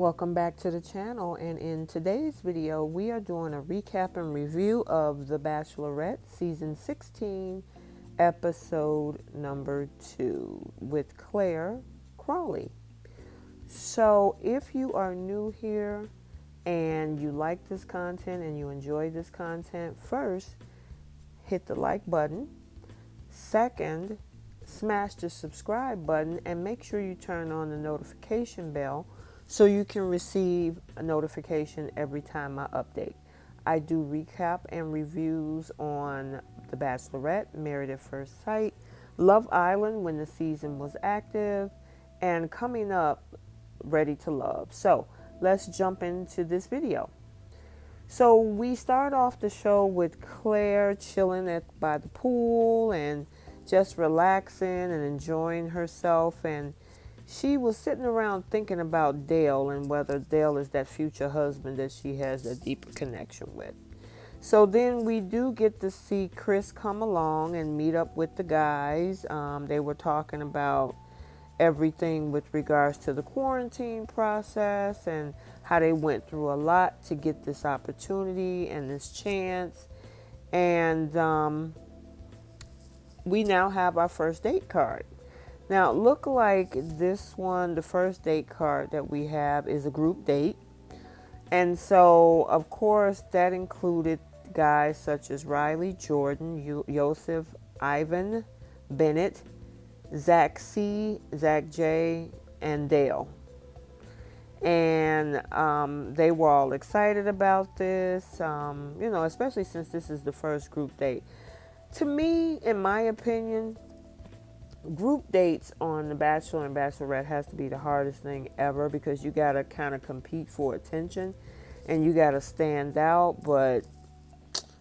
Welcome back to the channel, and in today's video we are doing a recap and review of The Bachelorette season 16 episode number 2 with Clare Crawley. So if you are new here and you like this content and you enjoy this content, first hit the like button. Second, smash the subscribe button and make sure you turn on the notification bell so you can receive a notification every time I update. I do recap and reviews on The Bachelorette, Married at First Sight, Love Island when the season was active, and coming up, Ready to Love. So let's jump into this video. So we start off the show with Claire chilling by the pool and just relaxing and enjoying herself, and she was sitting around thinking about Dale and whether Dale is that future husband that she has a deeper connection with. So then we do get to see Chris come along and meet up with the guys. They were talking about everything with regards to the quarantine process and how they went through a lot to get this opportunity and this chance. And we now have our first date card. Now, look like this one, the first date card that we have is a group date. And so, of course, that included guys such as Riley, Jordan, Yosef, Ivan, Bennett, Zach C, Zach J, and Dale. And they were all excited about this, especially since this is the first group date. To me, in my opinion, group dates on The Bachelor and Bachelorette has to be the hardest thing ever because you got to kind of compete for attention and you got to stand out. But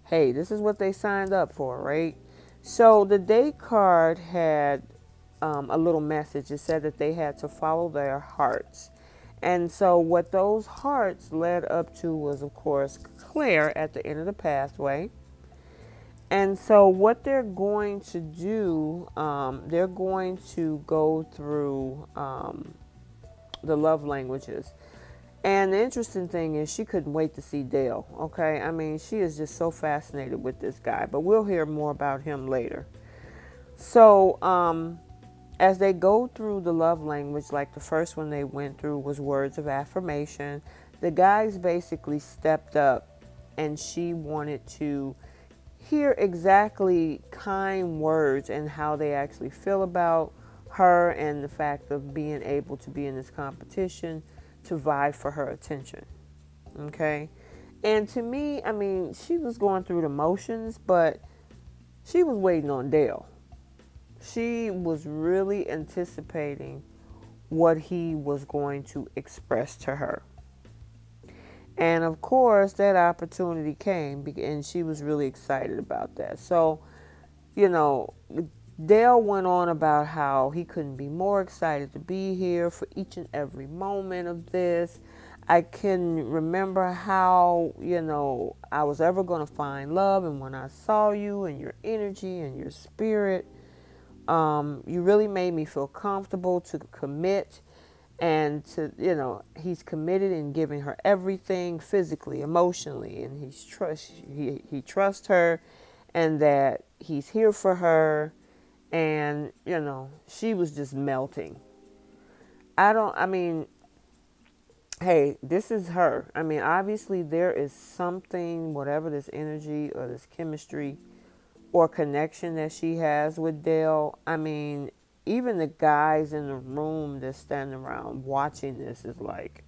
hey, this is what they signed up for, right? So the date card had a little message. It said that they had to follow their hearts. And so what those hearts led up to was, of course, Claire at the end of the pathway. And so what they're going to do, they're going to go through the love languages. And the interesting thing is she couldn't wait to see Dale, okay? I mean, she is just so fascinated with this guy, but we'll hear more about him later. So as they go through the love language, like the first one they went through was words of affirmation, the guys basically stepped up and she wanted to hear exactly kind words and how they actually feel about her and the fact of being able to be in this competition to vie for her attention. Okay? And to me, I mean, she was going through the motions, but she was waiting on Dale. She was really anticipating what he was going to express to her. And of course, that opportunity came, and she was really excited about that. So, Dale went on about how he couldn't be more excited to be here for each and every moment of this. I can remember how, I was ever going to find love. And when I saw you and your energy and your spirit, you really made me feel comfortable to commit. And to, he's committed in giving her everything physically, emotionally, and he trusts her and that he's here for her. And, she was just melting. Hey, this is her. I mean, obviously there is something, whatever this energy or this chemistry or connection that she has with Dale. I mean, even the guys in the room that's standing around watching this is like,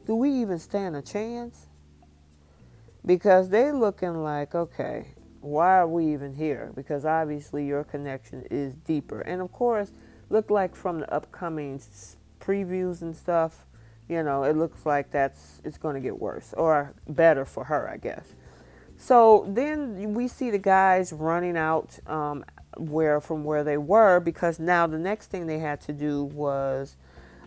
do we even stand a chance? Because they looking like, okay, why are we even here? Because obviously your connection is deeper. And of course, look like from the upcoming previews and stuff, it looks like it's going to get worse or better for her, I guess. So then we see the guys running out from where they were, because now the next thing they had to do was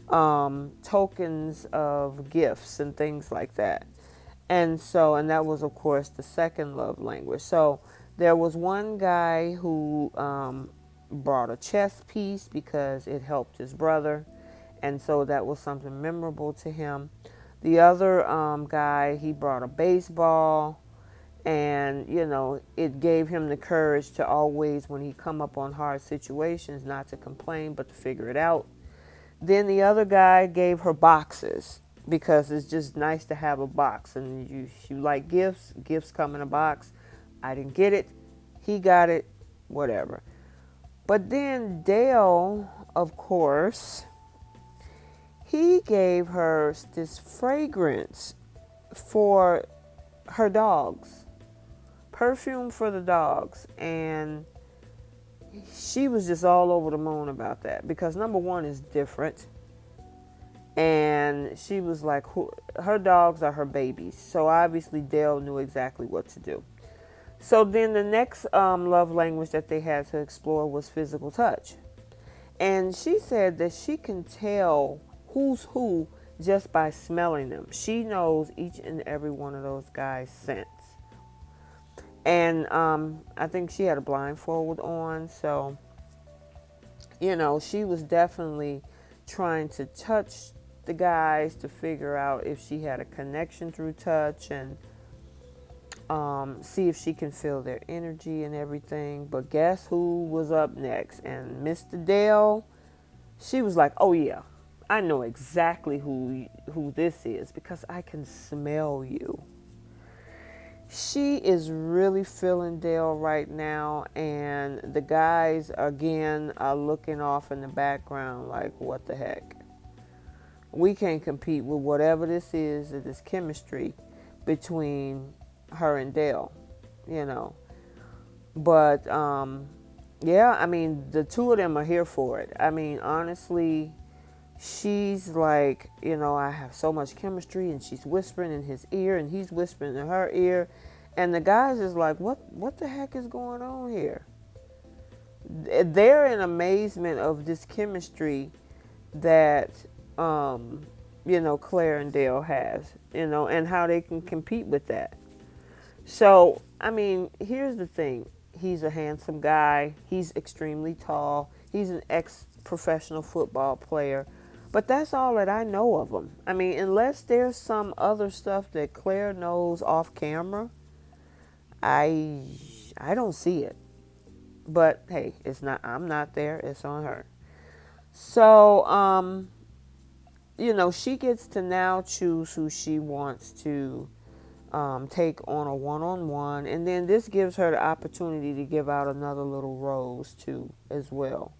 tokens of gifts and things like that. And that was, of course, the second love language. So there was one guy who brought a chess piece because it helped his brother. And so that was something memorable to him. The other guy, he brought a baseball, and it gave him the courage to always, when he come up on hard situations, not to complain but to figure it out. Then the other guy gave her boxes, because it's just nice to have a box, and you like gifts come in a box. I didn't get it, he got it, whatever. But then Dale, of course, he gave her this fragrance for her dogs, perfume for the dogs, and she was just all over the moon about that, because number one is different, and she was like, her dogs are her babies, so obviously Dale knew exactly what to do. So then the next love language that they had to explore was physical touch. And she said that she can tell who's who just by smelling them. She knows each and every one of those guys' scents. And I think she had a blindfold on. So, she was definitely trying to touch the guys to figure out if she had a connection through touch, and see if she can feel their energy and everything. But guess who was up next? And Mr. Dale, she was like, oh yeah, I know exactly who this is, because I can smell you. She is really feeling Dale right now, and the guys again are looking off in the background like, what the heck? We can't compete with whatever this is, this chemistry between her and Dale, But, yeah, I mean, the two of them are here for it. I mean, honestly, she's like, I have so much chemistry, and she's whispering in his ear, and he's whispering in her ear. And the guys is like, what the heck is going on here? They're in amazement of this chemistry that, Claire and Dale has, and how they can compete with that. So, I mean, here's the thing. He's a handsome guy. He's extremely tall. He's an ex-professional football player. But that's all that I know of him. I mean, unless there's some other stuff that Claire knows off camera, I don't see it. But hey, I'm not there. It's on her. So, she gets to now choose who she wants to take on a one-on-one, and then this gives her the opportunity to give out another little rose too as well.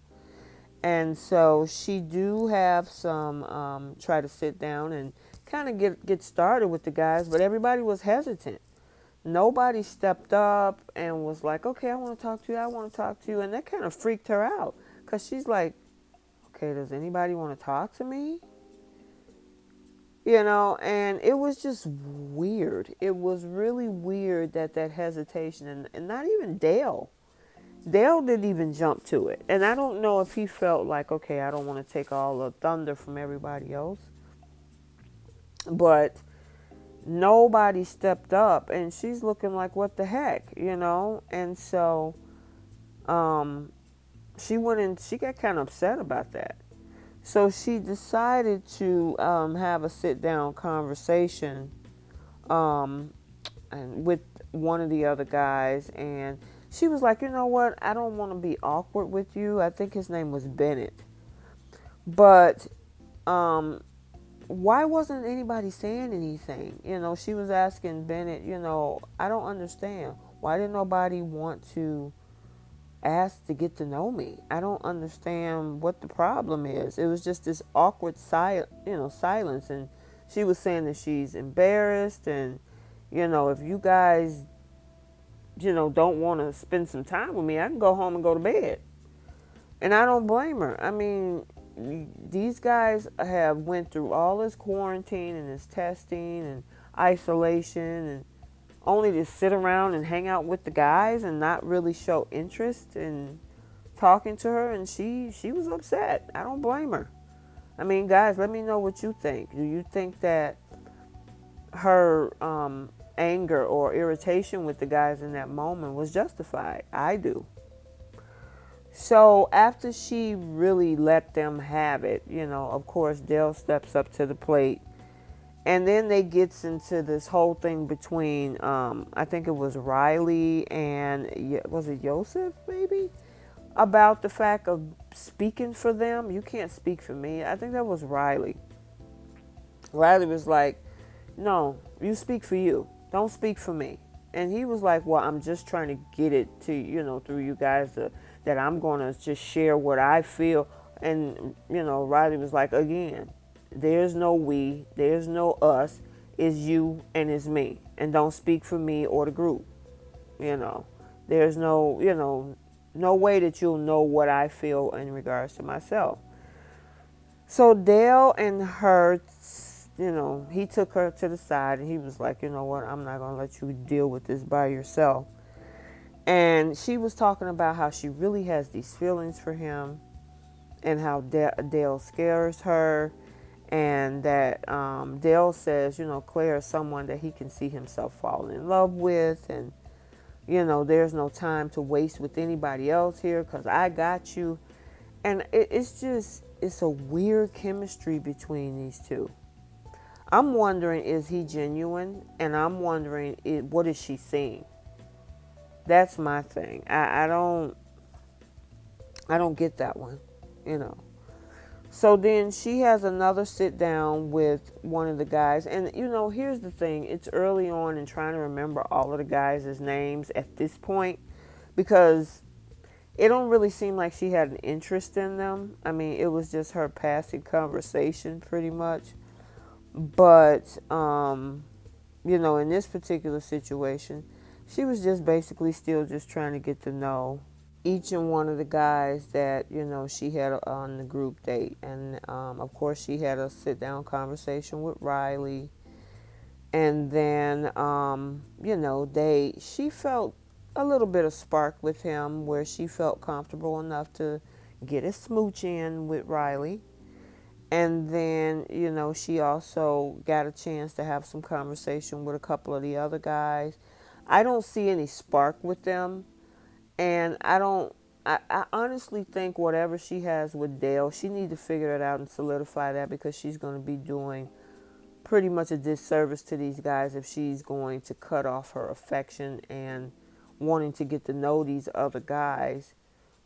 And so she do have some try to sit down and kind of get started with the guys, but everybody was hesitant. Nobody stepped up and was like, okay, I want to talk to you, and that kind of freaked her out, because she's like, okay, does anybody want to talk to me? And it was just weird. It was really weird that hesitation, and not even Dale. Dale didn't even jump to it. And I don't know if he felt like, okay, I don't want to take all the thunder from everybody else. But nobody stepped up, and she's looking like, what the heck, And so she went in, she got kind of upset about that. So she decided to have a sit-down conversation and with one of the other guys. And she was like, you know what? I don't want to be awkward with you. I think his name was Bennett. But why wasn't anybody saying anything? She was asking Bennett, I don't understand. Why didn't nobody want to asked to get to know me? I don't understand what the problem is. It was just this awkward silence, and she was saying that she's embarrassed, and if you guys don't want to spend some time with me, I can go home and go to bed. And I don't blame her. I mean, these guys have went through all this quarantine and this testing and isolation, and only to sit around and hang out with the guys and not really show interest in talking to her, and she was upset. I don't blame her. I mean, guys, let me know what you think. Do you think that her anger or irritation with the guys in that moment was justified? I do. So after she really let them have it, of course, Dale steps up to the plate And then they gets into this whole thing between, I think it was Riley and, was it Yosef, maybe? About the fact of speaking for them. You can't speak for me. I think that was Riley. Riley was like, no, you speak for you. Don't speak for me. And he was like, well, I'm just trying to get it to, through you guys that I'm going to just share what I feel. And, Riley was like, again, there's no we, there's no us, it's you and it's me. And don't speak for me or the group. There's no way that you'll know what I feel in regards to myself. So Dale and her, he took her to the side and he was like, you know what, I'm not going to let you deal with this by yourself. And she was talking about how she really has these feelings for him and how Dale scares her. And that Dale says, Claire is someone that he can see himself falling in love with. And, there's no time to waste with anybody else here because I got you. And it's a weird chemistry between these two. I'm wondering, is he genuine? And I'm wondering, what is she seeing? That's my thing. I don't get that one, So then she has another sit down with one of the guys. And, here's the thing. It's early on and trying to remember all of the guys' names at this point because it don't really seem like she had an interest in them. I mean, it was just her passing conversation pretty much. But, in this particular situation, she was just basically still just trying to get to know each and one of the guys that, she had on the group date. And, of course, she had a sit-down conversation with Riley. And then, she felt a little bit of spark with him where she felt comfortable enough to get a smooch in with Riley. And then, she also got a chance to have some conversation with a couple of the other guys. I don't see any spark with them. And I honestly think whatever she has with Dale, she needs to figure it out and solidify that because she's going to be doing pretty much a disservice to these guys if she's going to cut off her affection and wanting to get to know these other guys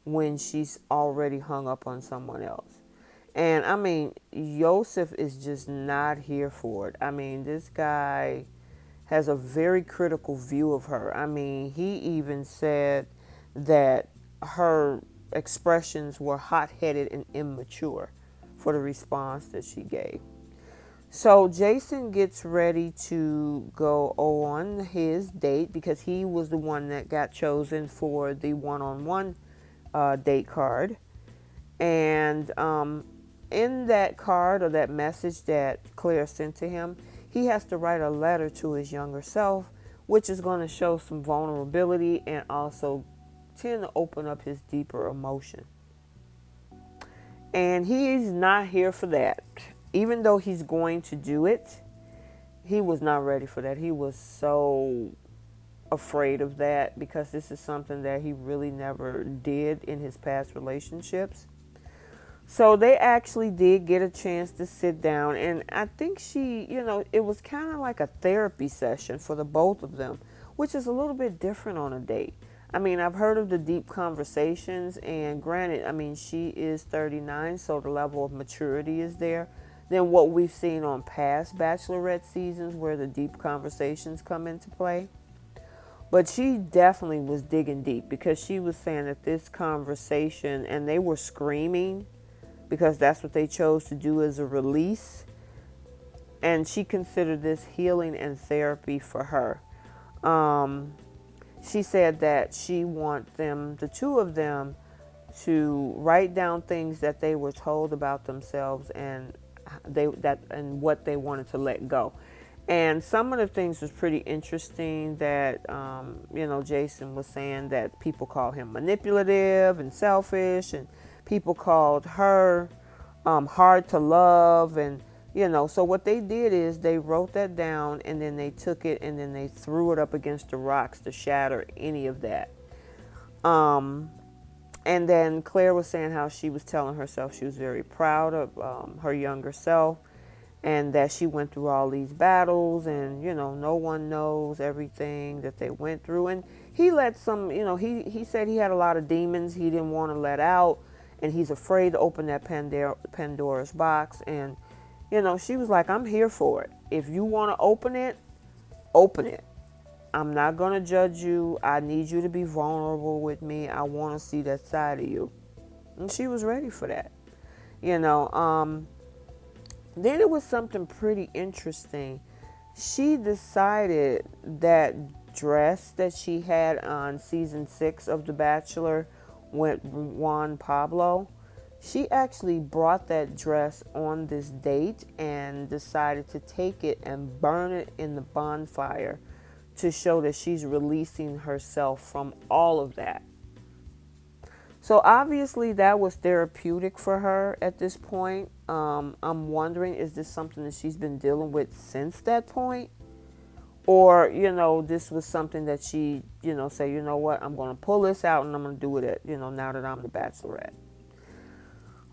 when she's already hung up on someone else. And I mean, Yosef is just not here for it. I mean, this guy has a very critical view of her. I mean, he even said that her expressions were hot-headed and immature for the response that she gave. So Jason gets ready to go on his date because he was the one that got chosen for the one-on-one date card. And in that card or that message that Claire sent to him, he has to write a letter to his younger self, which is going to show some vulnerability and also tend to open up his deeper emotion. And he's not here for that. Even though he's going to do it, he was not ready for that. He was so afraid of that because this is something that he really never did in his past relationships. So they actually did get a chance to sit down, and I think it was kind of like a therapy session for the both of them, which is a little bit different on a date. I mean, I've heard of the deep conversations, and granted, I mean, she is 39, so the level of maturity is there than what we've seen on past Bachelorette seasons where the deep conversations come into play. But she definitely was digging deep because she was saying that this conversation, and they were screaming because that's what they chose to do as a release. And she considered this healing and therapy for her. She said that she wants them, the two of them, to write down things that they were told about themselves and what they wanted to let go. And some of the things was pretty interesting that, Jason was saying that people call him manipulative and selfish, and people called her hard to love. And, so what they did is they wrote that down and then they took it and then they threw it up against the rocks to shatter any of that. And then Claire was saying how she was telling herself she was very proud of her younger self. and that she went through all these battles, and no one knows everything that they went through. And he let some, he said he had a lot of demons he didn't want to let out, and he's afraid to open that Pandora's box. And she was like, I'm here for it. If you want to open it, open it. I'm not going to judge you. I need you to be vulnerable with me. I want to see that side of you. And she was ready for that. Then it was something pretty interesting. She decided that dress that she had on season 6 of The Bachelor with Juan Pablo, she actually brought that dress on this date and decided to take it and burn it in the bonfire to show that she's releasing herself from all of that. So obviously that was therapeutic for her at this point. I'm wondering, is this something that she's been dealing with since that point? Or, this was something that she, say, you know what, I'm going to pull this out and I'm going to do it now that I'm the Bachelorette.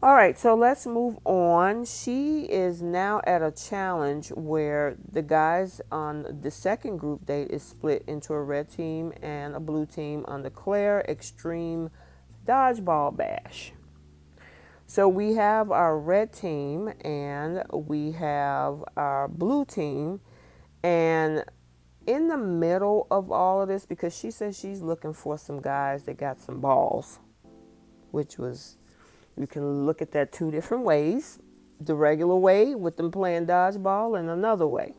All right, so let's move on. She is now at a challenge where the guys on the second group date is split into a red team and a blue team on the Clare Extreme Dodgeball Bash. So we have our red team and we have our blue team, and in the middle of all of this, because she says she's looking for some guys that got some balls, which was, you can look at that two different ways. The regular way with them playing dodgeball, and another way.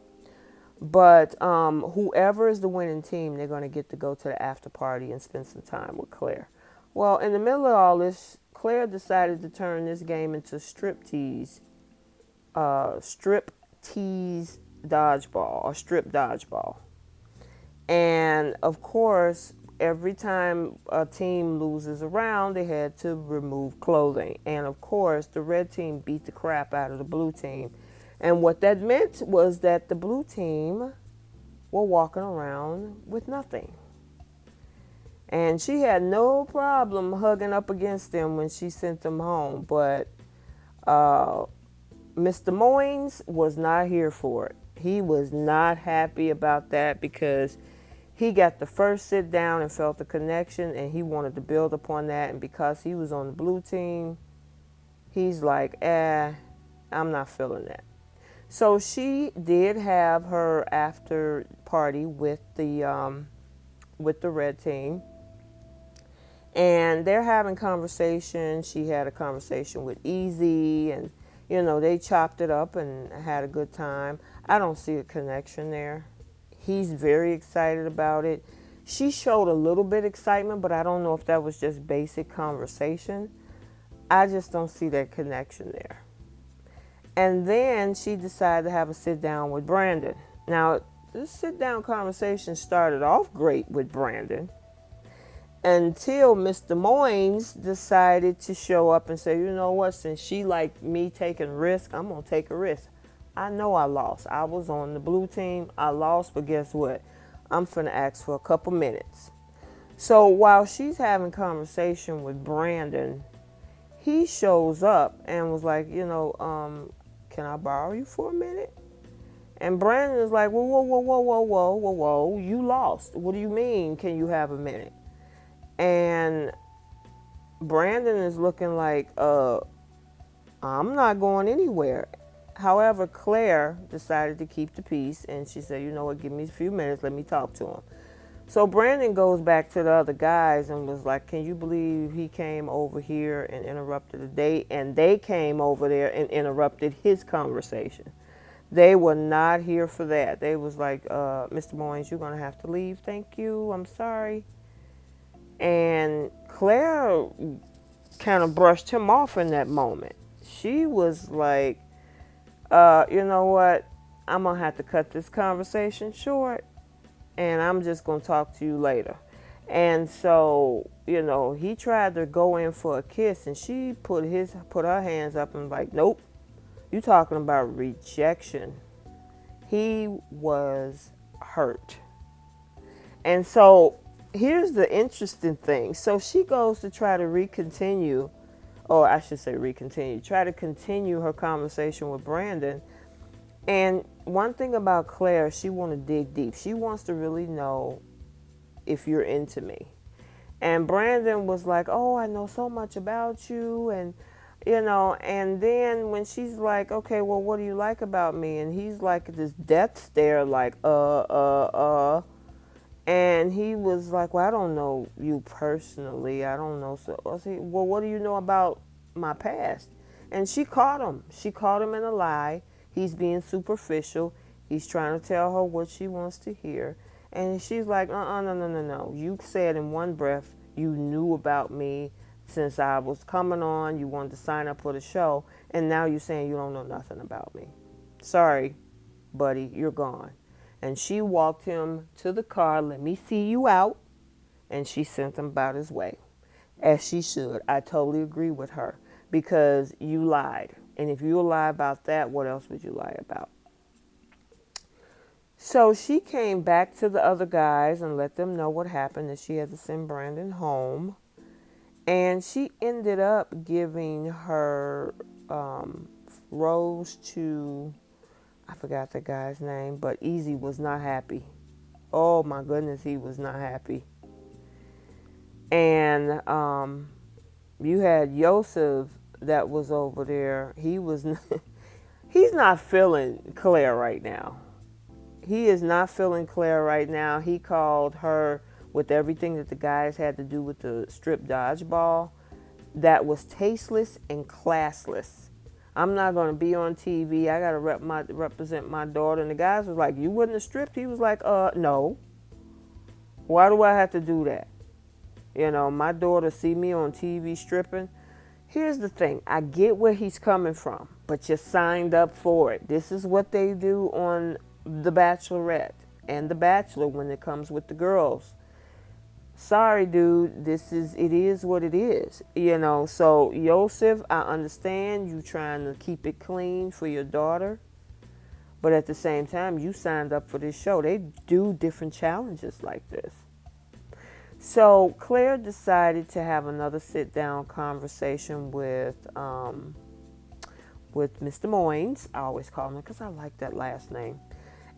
But whoever is the winning team, they're going to get to go to the after party and spend some time with Clare. Well, in the middle of all this, Clare decided to turn this game into strip tease dodgeball, or strip dodgeball. And of course, every time a team loses a round, they had to remove clothing. And of course, the red team beat the crap out of the blue team. And what that meant was that the blue team were walking around with nothing. And she had no problem hugging up against them when she sent them home. But Mr. Moynes was not here for it. He was not happy about that, because he got the first sit down and felt the connection, and he wanted to build upon that. And because he was on the blue team, he's like, I'm not feeling that. So she did have her after party with the red team. And they're having conversation. She had a conversation with Easy, and they chopped it up and had a good time. I don't see a connection there. He's very excited about it. She showed a little bit of excitement, but I don't know if that was just basic conversation. I just don't see that connection there. And then she decided to have a sit down with Brandon. Now, this sit down conversation started off great with Brandon, until Mr. Moynes decided to show up and say, you know what, since she like me taking risk, I'm going to take a risk. I know I lost. I was on the blue team. I lost, but guess what? I'm finna ask for a couple minutes. So while she's having conversation with Brandon, he shows up and was like, can I borrow you for a minute? And Brandon is like, whoa, you lost. What do you mean, can you have a minute? And Brandon is looking like, I'm not going anywhere. However, Clare decided to keep the peace, and she said, you know what, give me a few minutes, let me talk to him. So Brandon goes back to the other guys and was like, can you believe he came over here and interrupted the date? And they came over there and interrupted his conversation. They were not here for that. They was like, Mr. Moynes, you're going to have to leave. Thank you. I'm sorry. And Clare kind of brushed him off in that moment. She was like, you know what? I'm going to have to cut this conversation short, and I'm just going to talk to you later. And so, he tried to go in for a kiss, and she put her hands up and was like, nope, you talking about rejection. He was hurt. And so here's the interesting thing. So she goes to try to try to continue her conversation with Brandon. And one thing about Claire, she want to dig deep. She wants to really know if you're into me. And Brandon was like, "Oh, I know so much about you," and and then when she's like, "Okay, well, what do you like about me?" And he's like this death stare, like, and he was like, "Well, I don't know you personally. I don't know." So I said, "Well, what do you know about my past?" And she caught him. She caught him in a lie. He's being superficial. He's trying to tell her what she wants to hear. And she's like, no, no, no, no. You said in one breath you knew about me since I was coming on. You wanted to sign up for the show. And now you're saying you don't know nothing about me. Sorry, buddy, you're gone. And she walked him to the car. Let me see you out. And she sent him about his way, as she should. I totally agree with her because you lied. And if you lie about that, what else would you lie about? So she came back to the other guys and let them know what happened, that she had to send Brandon home. And she ended up giving her rose to, I forgot the guy's name, but Easy was not happy. Oh my goodness, he was not happy. And you had Yosef that was over there. He's not feeling Claire right now. He is not feeling Claire right now. He called her with everything that the guys had to do with the strip dodgeball. That was tasteless and classless. I'm not going to be on TV. I got to represent my daughter. And the guys was like, "You wouldn't have stripped?" He was like, no. Why do I have to do that? My daughter see me on TV stripping. Here's the thing. I get where he's coming from, but you signed up for it. This is what they do on The Bachelorette and The Bachelor when it comes with the girls. Sorry, dude. It is what it is. So Yosef, I understand you trying to keep it clean for your daughter, but at the same time, you signed up for this show. They do different challenges like this. So Claire decided to have another sit-down conversation with Mr. Moynes. I always call him because I like that last name.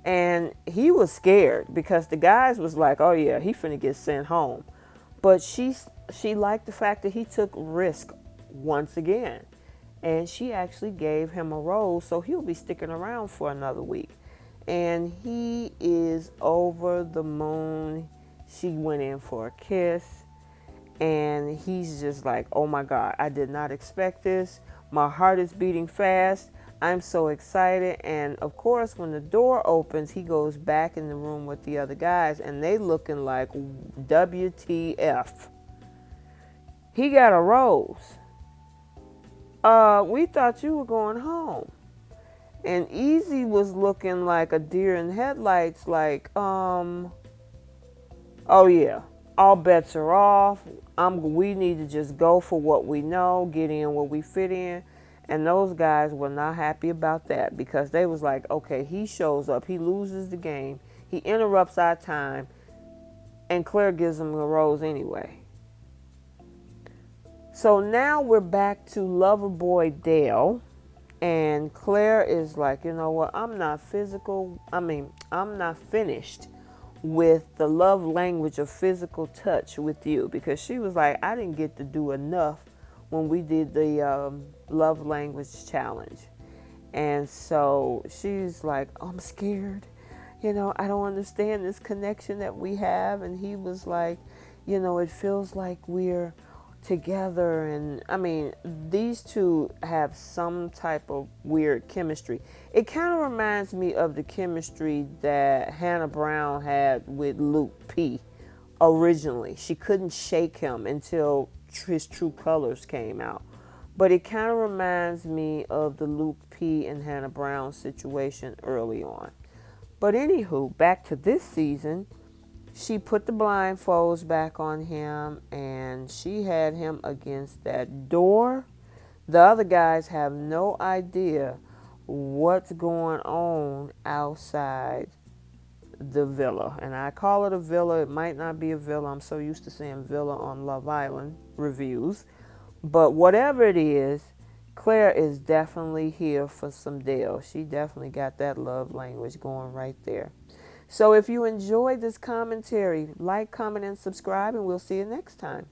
And he was scared because the guys was like, "Oh yeah, he finna get sent home." But she liked the fact that he took risk once again. And she actually gave him a rose, so he'll be sticking around for another week. And he is over the moon. She went in for a kiss, and he's just like, "Oh my God, I did not expect this. My heart is beating fast. I'm so excited." And of course, when the door opens, he goes back in the room with the other guys, and they looking like WTF. He got a rose. We thought you were going home. And Easy was looking like a deer in headlights, like, oh yeah, all bets are off. We need to just go for what we know, get in where we fit in. And those guys were not happy about that because they was like, okay, he shows up, he loses the game, he interrupts our time, and Claire gives him a rose anyway. So now we're back to Loverboy Dale, and Claire is like, "You know what, I'm not finished with the love language of physical touch with you," because she was like, "I didn't get to do enough when we did the love language challenge." And so she's like, "Oh, I'm scared. I don't understand this connection that we have." And he was like, "It feels like we're together." And these two have some type of weird chemistry. It kind of reminds me of the chemistry that Hannah Brown had with Luke P. originally. She couldn't shake him until his true colors came out. But it kind of reminds me of the Luke P. and Hannah Brown situation early on. But anywho, back to this season, she put the blindfolds back on him and she had him against that door. The other guys have no idea what's going on outside the villa. And I call it a villa. It might not be a villa. I'm so used to saying villa on Love Island reviews. But whatever it is, Claire is definitely here for some Dale. She definitely got that love language going right there. So if you enjoyed this commentary, like, comment, and subscribe, and we'll see you next time.